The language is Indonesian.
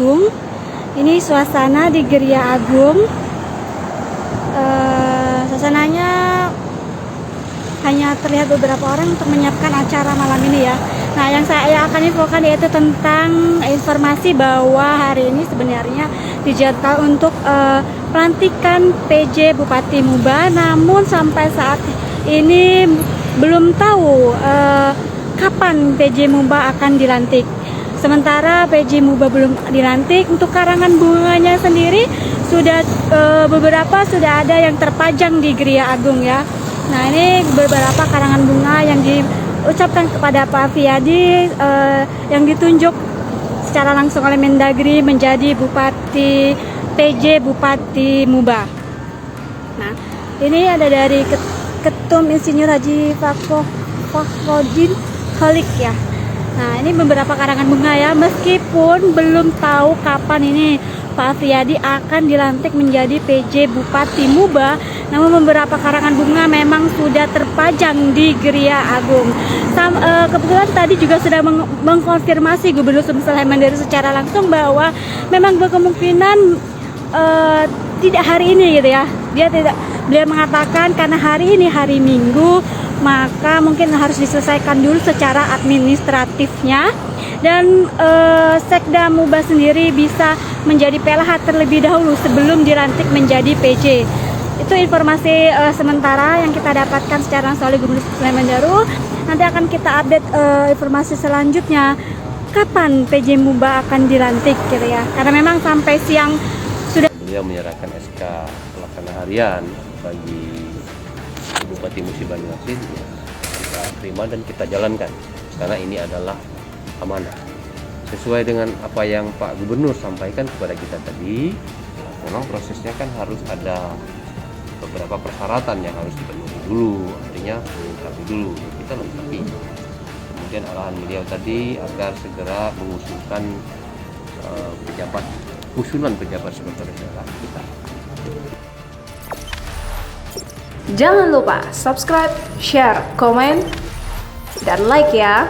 Agung. Ini suasana di Geria Agung. Suasananya hanya terlihat beberapa orang untuk menyiapkan acara malam ini ya. Nah, yang saya akan infokan yaitu tentang informasi bahwa hari ini sebenarnya dijadwal untuk pelantikan PJ Bupati Muba, namun sampai saat ini belum tahu kapan PJ Muba akan dilantik. Sementara PJ Muba belum dilantik, untuk karangan bunganya sendiri sudah beberapa sudah ada yang terpajang di Geria Agung ya. Nah, ini beberapa karangan bunga yang diucapkan kepada Pak Fiadi yang ditunjuk secara langsung oleh Mendagri menjadi Bupati PJ Bupati Muba. Nah, ini ada dari Ketum Insinyur Haji Fakhrodin Khalik ya. Nah, ini beberapa karangan bunga ya, meskipun belum tahu kapan ini Pak Fiadi akan dilantik menjadi PJ Bupati Muba, namun beberapa karangan bunga memang sudah terpajang di Geria Agung. Kebetulan tadi juga sudah mengkonfirmasi Gubernur Sumsel Hemandari secara langsung bahwa memang berkemungkinan tidak hari ini gitu ya. Beliau mengatakan karena hari ini hari Minggu, maka mungkin harus diselesaikan dulu secara administratifnya, dan Sekda Muba sendiri bisa menjadi PLH terlebih dahulu sebelum dilantik menjadi PJ. Itu informasi sementara yang kita dapatkan secara langsung oleh Gubernur Sulaiman Daru. Nanti akan kita update informasi selanjutnya kapan PJ Muba akan dilantik gitu ya. Karena memang sampai siang sudah beliau menyerahkan SK pelaksana harian bagi Bupati Musi Banyuasin, ya, kita terima dan kita jalankan karena ini adalah amanah sesuai dengan apa yang Pak Gubernur sampaikan kepada kita tadi. Memang prosesnya kan harus ada beberapa persyaratan yang harus dipenuhi dulu, artinya melengkapi dulu, kita lengkapi. Kemudian arahan beliau tadi agar segera mengusulkan usulan pejabat sekretaris daerah kita. Jangan lupa subscribe, share, komen, dan like ya.